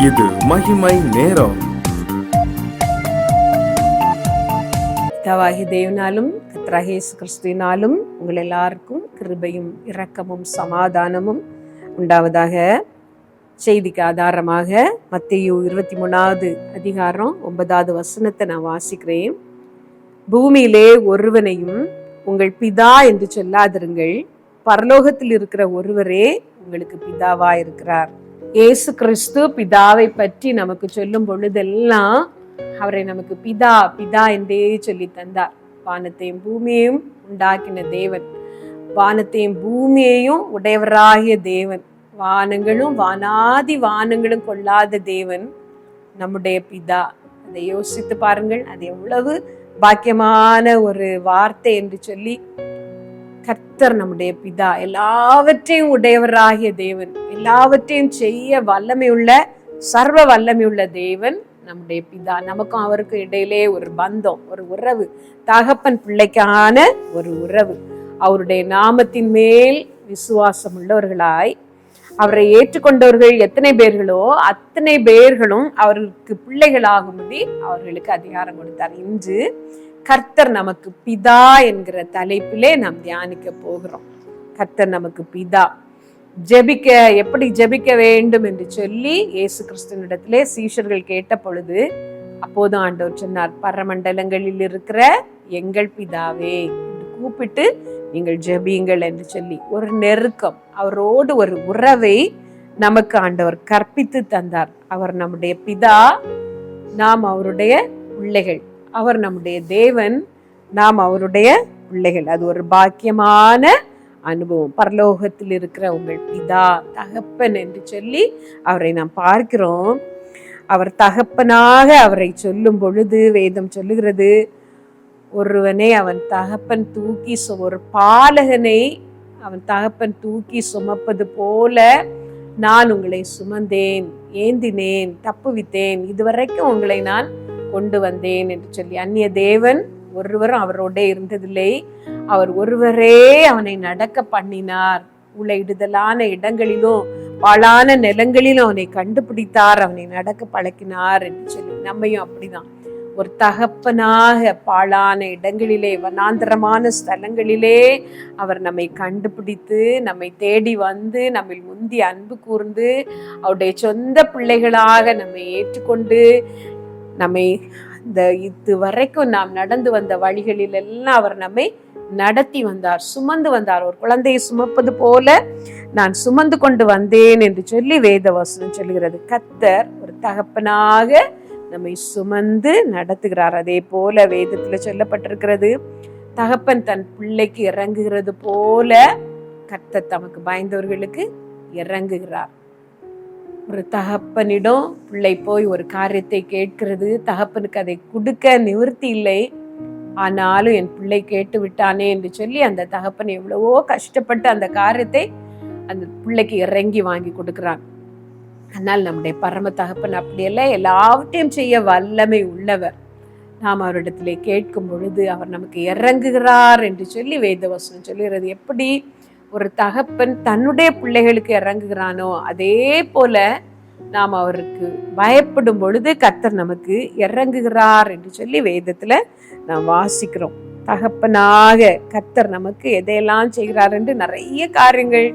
இது மகிமை நேரம். பிதாவாகிய தேவனாலும் கர்த்தராகிய இயேசு கிறிஸ்துவினாலும் உங்கள் எல்லாருக்கும் கிருபையும் இரக்கமும் சமாதானமும் உண்டாவதாக. செய்திக்கு ஆதாரமாக மத்தேயு 23வது அதிகாரம் 9வது வசனத்தை நான் வாசிக்கிறேன். பூமியிலே ஒருவனையும் உங்கள் பிதா என்று சொல்லாதிருங்கள், பரலோகத்தில் இருக்கிற ஒருவரே உங்களுக்கு பிதாவா இருக்கிறார். இயேசு கிறிஸ்து பிதாவை பற்றி நமக்கு சொல்லும் பொழுதெல்லாம் அவரை நமக்கு பிதா பிதா என்றே சொல்லி தந்தார். வானத்தையும் பூமியையும் உண்டாக்கின தேவன், வானத்தையும் பூமியையும் உடையவராகிய தேவன், வானங்களும் வானாதி வானங்களும் கொள்ளாத தேவன் நம்முடைய பிதா. அதை யோசித்து பாருங்கள், அது எவ்வளவு பாக்கியமான ஒரு வார்த்தை என்று சொல்லி. கர்த்தர் நம்முடைய பிதா, எல்லாவற்றையும் உடையவராகிய தேவன், எல்லாவற்றையும் செய்ய வல்லமையுள்ள சர்வ வல்லமையுள்ள தேவன் நம்முடைய பிதா. நமக்கும் அவருக்கும் இடையிலே ஒரு பந்தம், ஒரு உறவு, தகப்பன் பிள்ளைக்கான ஒரு உறவு. அவருடைய நாமத்தின் மேல் விசுவாசம் உள்ளவர்களாய் அவரை ஏற்றுக்கொண்டவர்கள் எத்தனை பேர்களோ அத்தனை பேர்களும் அவருக்கு பிள்ளைகளாகும்படி அவர்களுக்கு அதிகாரம் கொடுத்தார். இன்று கர்த்தர் நமக்கு பிதா என்கிற தலைப்பிலே நாம் தியானிக்க போகிறோம். கர்த்தர் நமக்கு பிதா. எப்படி ஜெபிக்க வேண்டும் என்று சொல்லி இயேசு கிறிஸ்துவினிடத்திலே சீஷர்கள் கேட்ட பொழுது, அப்போதும் ஆண்டவர் சொன்னார், பரமண்டலங்களில் இருக்கிற எங்கள் பிதாவே என்று கூப்பிட்டு நீங்கள் ஜெபியுங்கள் என்று சொல்லி ஒரு நெருக்கம், அவரோடு ஒரு உறவை நமக்கு ஆண்டவர் கற்பித்து தந்தார். அவர் நம்முடைய பிதா, நாம் அவருடைய பிள்ளைகள். அவர் நம்முடைய தேவன், நாம் அவருடைய பிள்ளைகள். அது ஒரு பாக்கியமான அனுபவம். பரலோகத்தில் இருக்கிற உங்கள் பிதா, தகப்பன் என்று சொல்லி அவரை நாம் பார்க்கிறோம். அவர் தகப்பனாக அவரை சொல்லும் பொழுது வேதம் சொல்லுகிறது, ஒருவனை அவன் தகப்பன் தூக்கி ஒரு பாலகனை அவன் தகப்பன் தூக்கி சுமப்பது போல நான் உங்களை சுமந்தேன், ஏந்தினேன், தப்புவித்தேன், இதுவரைக்கும் உங்களை நான் கொண்டு வந்தேன் என்று சொல்லி. அந்நிய தேவன் ஒருவரும் அவரோட இருந்ததில்லை. அவர் ஒருவரே அவனை நடக்க பண்ணினார். உளையிடுதலான இடங்களிலும் பாழான நிலங்களிலும் அவனை கண்டுபிடித்தார், அவனை நடக்க பழக்கினார் என்று சொல்லி. நம்மையும் அப்படிதான் ஒரு தகப்பனாக பாழான இடங்களிலே, வனாந்தரமான ஸ்தலங்களிலே அவர் நம்மை கண்டுபிடித்து நம்மை தேடி வந்து நம்மை முந்தி அன்பு கூர்ந்து அவருடைய சொந்த பிள்ளைகளாக நம்மை ஏற்றுக்கொண்டு நம்மை இது வரைக்கும் நாம் நடந்து வந்த வழிகளில் எல்லாம் அவர் நம்மை நடத்தி வந்தார், சுமந்து வந்தார். ஒரு குழந்தையை சுமப்பது போல நான் சுமந்து கொண்டு வந்தேன் என்று சொல்லி வேதவசனம் சொல்லுகிறது. கர்த்தர் ஒரு தகப்பனாக நம்மை சுமந்து நடத்துகிறார். அதே போல வேதத்துல சொல்லப்பட்டிருக்கிறது, தகப்பன் தன் பிள்ளைக்கு இறங்குகிறது போல கர்த்தர் தமக்கு பயந்தவர்களுக்கு இறங்குகிறார். ஒரு தகப்பனிடம் பிள்ளை போய் ஒரு காரியத்தை கேட்கிறது, தகப்பனுக்கு அதை கொடுக்க நிவர்த்தி இல்லை, ஆனாலும் என் பிள்ளை கேட்டு விட்டானே என்று சொல்லி அந்த தகப்பன் எவ்வளவோ கஷ்டப்பட்டு அந்த காரியத்தை அந்த பிள்ளைக்கு இறங்கி வாங்கி கொடுக்கிறான். ஆனால் நம்முடைய பரம தகப்பன் அப்படியெல்லாம் எல்லாவற்றையும் செய்ய வல்லமை உள்ளவர். நாம் அவரிடத்திலே கேட்கும் பொழுது அவர் நமக்கு இறங்குகிறார் என்று சொல்லி வேதவசனம் சொல்லுகிறது. எப்படி ஒரு தகப்பன் தன்னுடைய பிள்ளைகளுக்கு இறங்குகிறானோ அதே போல நாம் அவருக்கு பயப்படும் பொழுது கர்த்தர் நமக்கு இறங்குகிறார் என்று சொல்லி வேதத்துல நாம் வாசிக்கிறோம். தகப்பனாக கர்த்தர் நமக்கு எதையெல்லாம் செய்கிறார் என்று நிறைய காரியங்கள்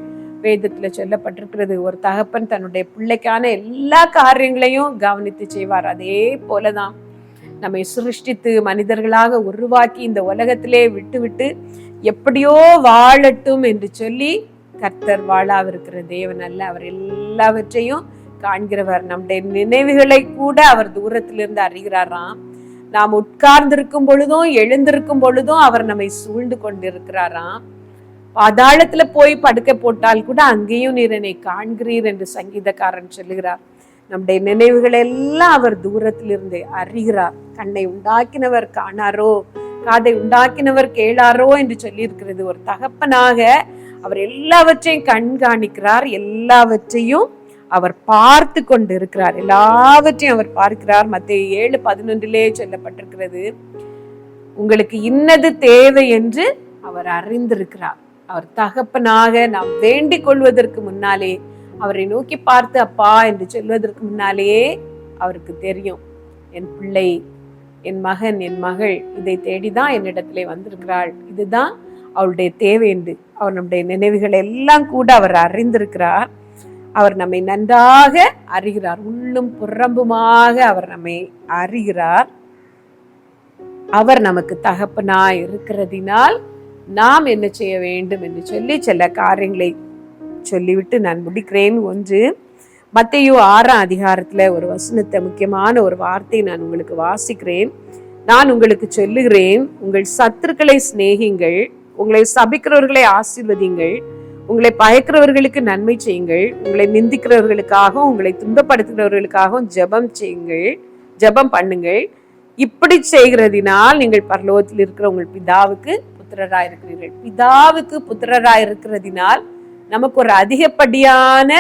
வேதத்துல சொல்லப்பட்டிருக்கிறது. ஒரு தகப்பன் தன்னுடைய பிள்ளைக்கான எல்லா காரியங்களையும் கவனித்து செய்வார். அதே போலதான் நம்மை சிருஷ்டித்து மனிதர்களாக உருவாக்கி இந்த உலகத்திலே விட்டு எப்படியோ வாழட்டும் என்று சொல்லி கர்த்தர் வாழாவிருக்கிற தேவன் அல்ல. அவர் எல்லாவற்றையும் காண்கிறவர். நம்முடைய நினைவுகளை கூட அவர் தூரத்திலிருந்து அறிகிறாராம். நாம் உட்கார்ந்திருக்கும் பொழுதும் எழுந்திருக்கும் பொழுதும் அவர் நம்மை சூழ்ந்து கொண்டிருக்கிறாராம். பாதாளத்துல போய் படுக்க போட்டால் கூட அங்கேயும் நீர் என்னை காண்கிறீர் என்று சங்கீதக்காரன் சொல்லுகிறார். நம்முடைய நினைவுகள் எல்லாம் அவர் தூரத்திலிருந்து அறிகிறார். கண்ணை உண்டாக்கினவர் காணாரோ, காதை உண்டாக்கினவர் கேளாரோ என்று சொல்லி இருக்கிறது. ஒரு தகப்பனாக அவர் எல்லாவற்றையும் கண்காணிக்கிறார், எல்லாவற்றையும் அவர் பார்த்து கொண்டு இருக்கிறார், எல்லாவற்றையும் அவர் பார்க்கிறார். மத்தேயு 7:11 சொல்லப்பட்டிருக்கிறது, உங்களுக்கு இன்னது தேவை என்று அவர் அறிந்திருக்கிறார். அவர் தகப்பனாக நாம் வேண்டிக் கொள்வதற்கு முன்னாலே அவரை நோக்கி பார்த்து அப்பா என்று சொல்வதற்கு முன்னாலேயே அவருக்கு தெரியும், என் பிள்ளை, என் மகன், என் மகள் இதை தேடிதான் என்னிடத்திலே வந்திருக்கிறாள், இதுதான் அவளுடைய தேவை என்று அவர் நம்முடைய நினைவுகள் எல்லாம் கூட அவர் அறிந்திருக்கிறார். அவர் நம்மை நன்றாக அறிகிறார், உள்ளும் புறம்புமாக அவர் நம்மை அறிகிறார். அவர் நமக்கு தகப்பனாய் இருக்கிறதினால் நாம் என்ன செய்ய வேண்டும் என்று சொல்லி சில காரியங்களை சொல்லிவிட்டு நான் முடிக்கிறேன். ஒன்று, மத்தேயு 6ஆம் அதிகாரத்துல ஒரு வசனத்தை, முக்கியமான ஒரு வார்த்தை நான் உங்களுக்கு வாசிக்கிறேன். நான் உங்களுக்கு சொல்லுகிறேன், உங்கள் சத்துருக்களை சிநேகிங்கள், உங்களை சபிக்கிறவர்களை ஆசீர்வதிங்கள், உங்களை பயக்கிறவர்களுக்கு நன்மை செய்யுங்கள், உங்களை நிந்திக்கிறவர்களுக்காகவும் உங்களை துன்பப்படுத்துகிறவர்களுக்காகவும் ஜெபம் பண்ணுங்கள். இப்படி செய்கிறதினால் நீங்கள் பரலோகத்தில் இருக்கிற உங்கள் பிதாவுக்கு புத்திரராய் இருக்கிறீர்கள். பிதாவுக்கு புத்திரராய் இருக்கிறதினால் நமக்கு ஒரு அதிகப்படியான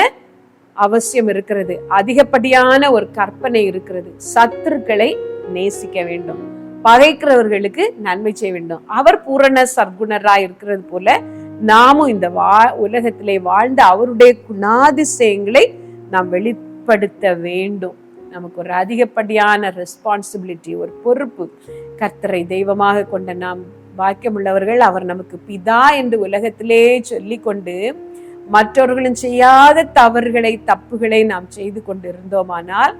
அவசியம் இருக்கிறது, அதிகப்படியான ஒரு கற்பனை இருக்கிறது. சத்துருக்களை நேசிக்க வேண்டும், பகைக்கிறவர்களுக்கு நன்மை செய்ய வேண்டும். அவர் பூரண சர்க்குணராய் இருக்கிறது போல நாமும் இந்த உலகத்திலே வாழ்ந்த அவருடைய குணாதிசயங்களை நாம் வெளிப்படுத்த வேண்டும். நமக்கு ஒரு அதிகப்படியான ரெஸ்பான்சிபிலிட்டி, ஒரு பொறுப்பு. கர்த்தரை தெய்வமாக கொண்ட நாம் பாக்கியமுள்ளவர்கள். அவர் நமக்கு பிதா என்று உலகத்திலே சொல்லி கொண்டு மற்றவர்களும் செய்யாத தப்புகளை நாம் செய்து கொண்டு இருந்தோமானால்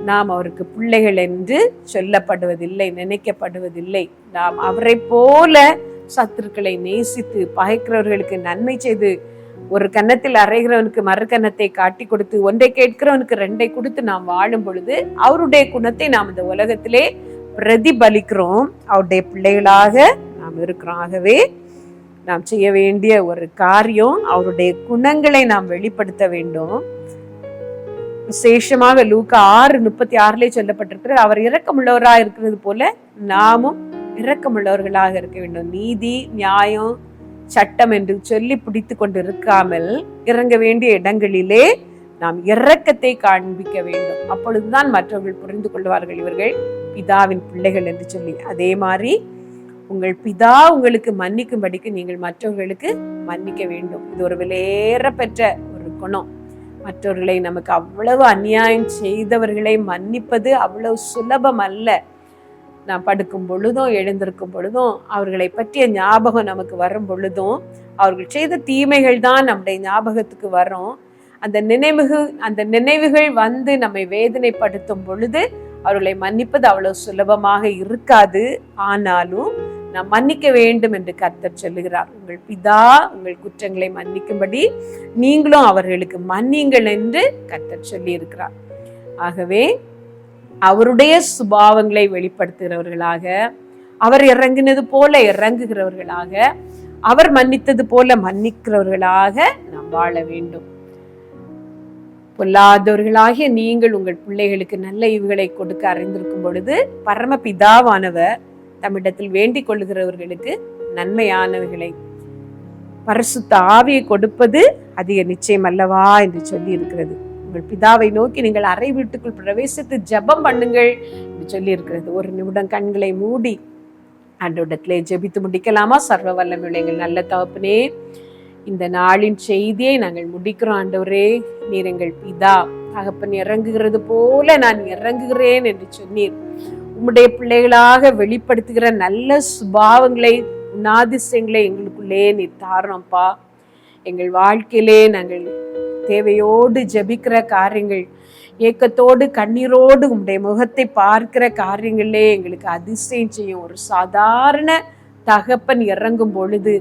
நாம் அவருக்கு பிள்ளைகள் என்று சொல்லப்படுவதில்லை, நினைக்கப்படுவதில்லை. நாம் அவரை போல சத்துருக்களை நேசித்து பகைக்கிறவர்களுக்கு நன்மை செய்து, ஒரு கன்னத்தில் அறைகிறவனுக்கு மறு கன்னத்தை காட்டி கொடுத்து, ஒன்றை கேட்கிறவனுக்கு 2 கொடுத்து நாம் வாழும் பொழுது அவருடைய குணத்தை நாம் இந்த உலகத்திலே பிரதிபலிக்கிறோம், அவருடைய பிள்ளைகளாக நாம் இருக்கிறோம். ஆகவே நாம் செய்ய வேண்டிய ஒரு காரியம், அவருடைய குணங்களை நாம் வெளிப்படுத்த வேண்டும். விசேஷமாக லூக்கா 6:36 சொல்லப்பட்டிருக்கிற, அவர் இரக்கமுள்ளவராக இருக்கிறது போல நாமும் இரக்கமுள்ளவர்களாக இருக்க வேண்டும். நீதி, நியாயம், சட்டம் என்று சொல்லி பிடித்து கொண்டு இருக்காமல் இறங்க வேண்டிய இடங்களிலே நாம் இரக்கத்தை காண்பிக்க வேண்டும். அப்பொழுதுதான் மற்றவர்கள் புரிந்து கொள்வார்கள், இவர்கள் பிதாவின் பிள்ளைகள் என்று சொல்லி. அதே மாதிரி உங்கள் பிதா உங்களுக்கு மன்னிக்கும்படிக்கு நீங்கள் மற்றவர்களுக்கு மன்னிக்க வேண்டும். இது ஒரு விலையேற பெற்ற ஒரு குணம். மற்றவர்களை, நமக்கு அவ்வளவு அநியாயம் செய்தவர்களை மன்னிப்பது அவ்வளவு சுலபம் அல்ல. நாம் படுக்கும் பொழுதும் எழுந்திருக்கும் பொழுதும் அவர்களை பற்றிய ஞாபகம் நமக்கு வரும் பொழுதும் அவர்கள் செய்த தீமைகள் தான் நம்முடைய ஞாபகத்துக்கு வரும். அந்த நினைவுகள் வந்து நம்மை வேதனைப்படுத்தும் பொழுது அவர்களை மன்னிப்பது அவ்வளவு சுலபமாக இருக்காது. ஆனாலும் நாம் மன்னிக்க வேண்டும் என்று கர்த்தர் சொல்லுகிறார். உங்கள் பிதா உங்கள் குற்றங்களை மன்னிக்கும்படி நீங்களும் அவர்களுக்கு மன்னியுங்கள் என்று கர்த்தர் சொல்லி இருக்கிறார். ஆகவே அவருடைய சுபாவங்களை வெளிப்படுத்துகிறவர்களாக, அவர் இறங்கினது போல இறங்குகிறவர்களாக, அவர் மன்னித்தது போல மன்னிக்கிறவர்களாக நாம் வாழ வேண்டும். பொல்லாதவர்களாகிய நீங்கள் உங்கள் பிள்ளைகளுக்கு நல்ல ஈவுகளை கொடுக்க அறிந்திருக்கும் பொழுது பரமபிதாவானவர் தம்மிடத்தில் வேண்டிக் கொள்ளுகிறவர்களுக்கு நன்மையானவைகளை, பரிசுத்த ஆவியை கொடுப்பது அதிக நிச்சயம் அல்லவா என்று சொல்லி இருக்கிறது. உங்கள் பிதாவை நோக்கி நீங்கள் அறை வீட்டுக்குள் பிரவேசித்து ஜெபம் பண்ணுங்கள் என்று சொல்லி இருக்கிறது. ஒரு நிமிடம் கண்களை மூடி ஆண்டவரிடத்திலே ஜெபித்து முடிக்கலாமா? சர்வ வல்லமையுள்ள எங்கள் நல்ல தகப்பனே, இந்த நாளின் செய்தியை நாங்கள் முடிக்கிறோம். ஆண்டவரே, நீர் எங்கள் பிதா, தகப்பன் இறங்குகிறது போல நான் இறங்குகிறேன் என்று சொன்னீர். உம்முடைய பிள்ளைகளாக வெளிப்படுத்துகிற நல்ல சுபாவங்களை, குணாதிசயங்களை எங்களுக்குள்ளே நீர் தாரணப்பா. எங்கள் வாழ்க்கையிலே நாங்கள் தேவையோடு ஜெபிக்கிற காரியங்கள், ஏக்கத்தோடு கண்ணீரோடு உம்முடைய முகத்தை பார்க்கிற காரியங்களே எங்களுக்கு அதிசயம் செய்யும். ஒரு சாதாரண தகப்பன் இறங்கும் பொழுது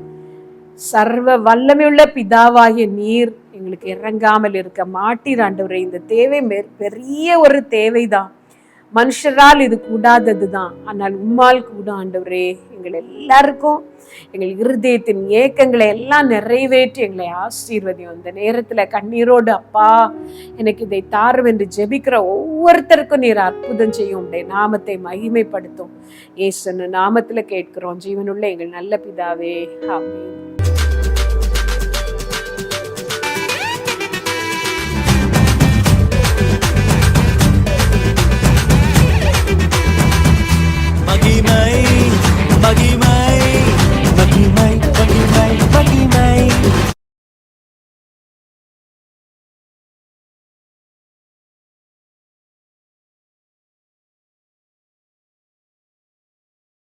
சர்வ வல்லமையுள்ள பிதாவாகிய நீர் எங்களுக்கு இறங்காமல் இருக்க மாட்டீர் ஆண்டவரே. இந்த தேவை பெரிய ஒரு தேவைதான். மனுஷரால் இது கூடாததுதான், ஆனால் உம்மால் கூட ஆண்டவரே. எங்கள் எல்லாருக்கும் எங்கள் இருதயத்தின் ஏக்கங்களை எல்லாம் நிறைவேற்றி எங்களை ஆசீர்வதியும். இந்த நேரத்துல கண்ணீரோடு அப்பா எனக்கு இதை தாரும் என்று ஜெபிக்கிற ஒவ்வொருத்தருக்கும் நீர் அற்புதம் செய்யும். உடைய நாமத்தை மகிமைப்படுத்தும். இயேசு நாமத்துல கேட்கிறோம் ஜீவனுள்ள எங்கள் நல்ல பிதாவே, ஆமென். மகிமை